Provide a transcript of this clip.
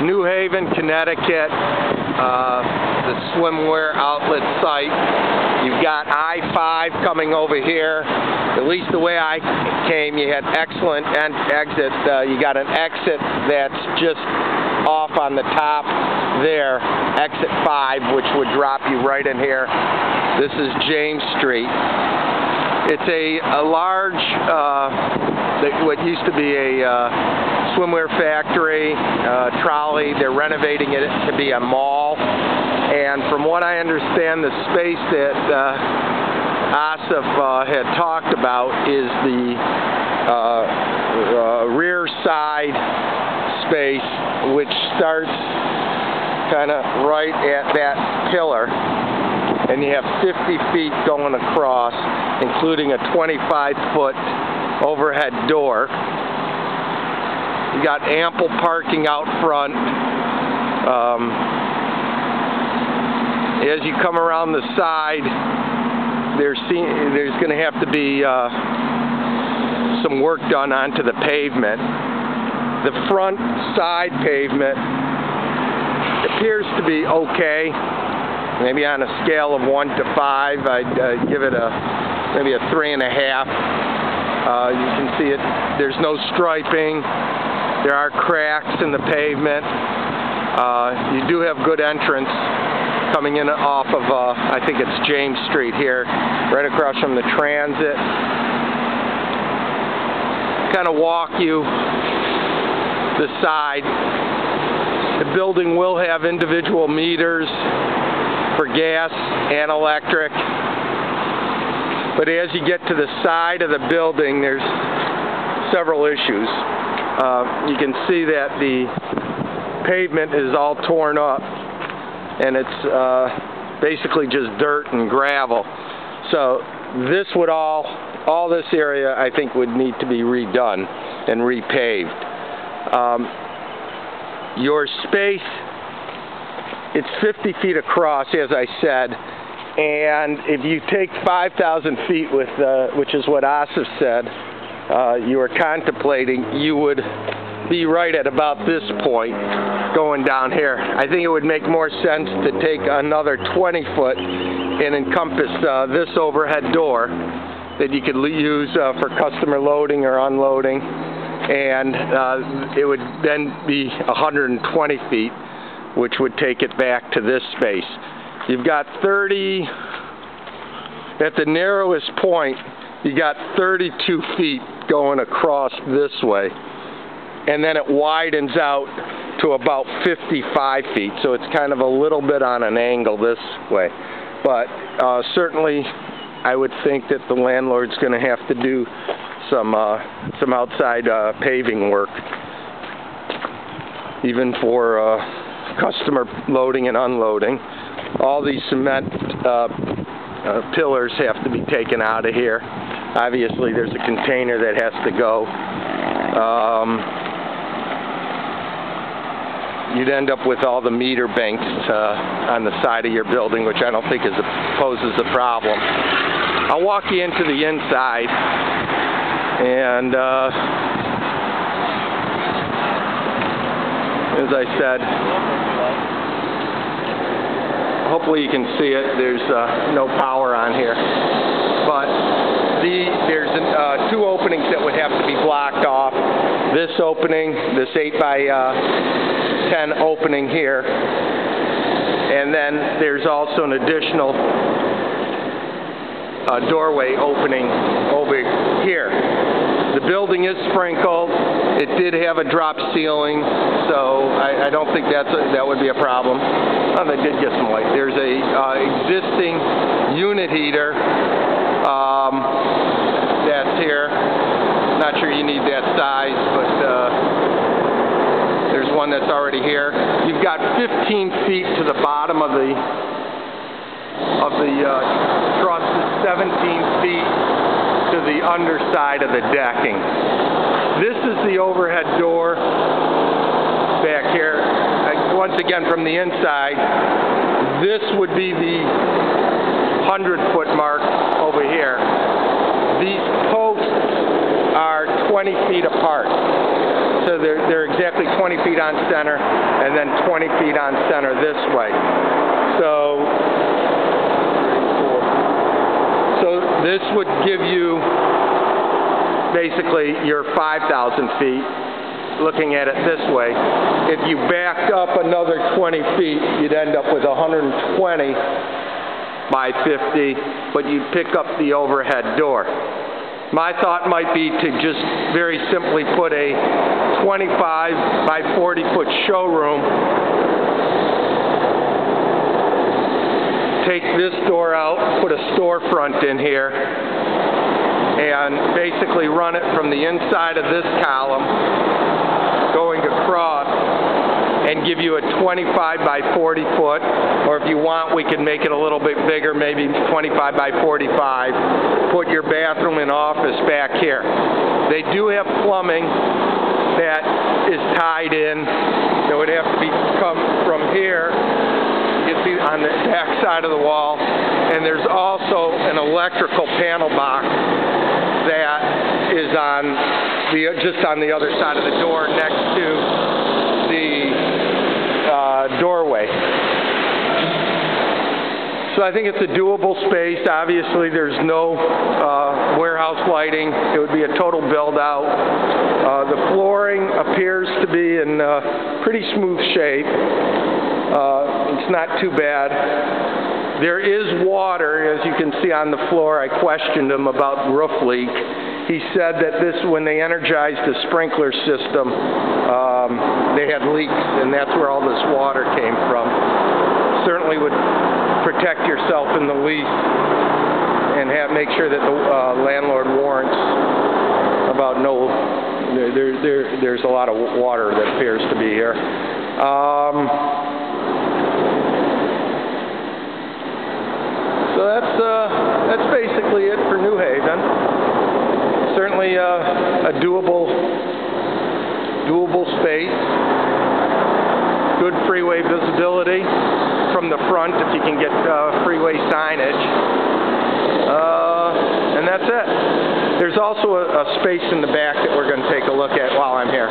New Haven, Connecticut, the swimwear outlet site. You've got I-5 coming over here. At least the way I came, you had excellent exit. You got an exit that's just off on the top there, exit 5, which would drop you right in here. This is James Street. It's a large, what used to be a swimwear factory, trolley. They're renovating it to be a mall. And from what I understand, the space that Asif had talked about is the rear side space, which starts kind of right at that pillar. And you have 50 feet going across, including a 25-foot overhead door. You got ample parking out front. As you come around the side, there's going to have to be some work done onto the pavement. The front side pavement appears to be okay. Maybe on a scale of 1 to 5, I'd give it maybe a 3.5. You can see it. There's no striping. There are cracks in the pavement. You do have good entrance coming in off of, I think it's James Street here, right across from the transit. Kind of walk you the side. The building will have individual meters for gas and electric. But as you get to the side of the building, there's several issues. You can see that the pavement is all torn up, and it's basically just dirt and gravel. So this would all this area, I think, would need to be redone and repaved. Your space, it's 50 feet across, as I said, and if you take 5,000 feet, which is what Asif said, you were contemplating, you would be right at about this point going down here. I think it would make more sense to take another 20 foot and encompass this overhead door that you could use for customer loading or unloading, and it would then be 120 feet, which would take it back to this space. You've got 30, at the narrowest point, you got 32 feet going across this way, and then it widens out to about 55 feet, so it's kind of a little bit on an angle this way. But certainly I would think that the landlord's going to have to do some outside paving work, even for customer loading and unloading. All these cement pillars have to be taken out of here. Obviously there's a container that has to go. You'd end up with all the meter banks on the side of your building, which I don't think poses a problem. I'll walk you into the inside, and as I said, hopefully you can see it. There's no power on here, but there's two openings that would have to be blocked off. This opening, this 8 by 10 opening here, and then there's also an additional doorway opening over here. The building is sprinkled. It did have a drop ceiling, so I don't think that would be a problem. Oh, they did get some light. There's a existing unit heater that's here. Not sure you need that size, but there's one that's already here. You've got 15 feet to the bottom of the truss, 17 feet to the underside of the decking. This is the overhead door back here. Once again, from the inside, this would be the 100-foot mark over here. These posts are 20 feet apart. So they're exactly 20 feet on center, and then 20 feet on center this way. So this would give you basically your 5,000 feet, looking at it this way. If you backed up another 20 feet, you'd end up with 120 by 50, but you'd pick up the overhead door. My thought might be to just very simply put a 25 by 40 foot showroom, take this door out, put a storefront in here, and basically run it from the inside of this column going across and give you a 25 by 40 foot, or if you want we can make it a little bit bigger, maybe 25 by 45, put your bathroom and office back here. They do have plumbing that is tied in. It would have to come from here, you can see on the back side of the wall, and there's also an electrical panel box that is just on the other side of the door next to the doorway. So I think it's a doable space. Obviously there's no warehouse lighting. It would be a total build out. The flooring appears to be in pretty smooth shape. It's not too bad. There is water, as you can see on the floor. I questioned him about roof leak. He said that when they energized the sprinkler system, they had leaks, and that's where all this water came from. Certainly would protect yourself in the lease and make sure that the landlord warrants about there's a lot of water that appears to be here. So that's basically it for New Haven. Certainly a doable space. Good freeway visibility from the front if you can get freeway signage. And that's it. There's also a space in the back that we're going to take a look at while I'm here.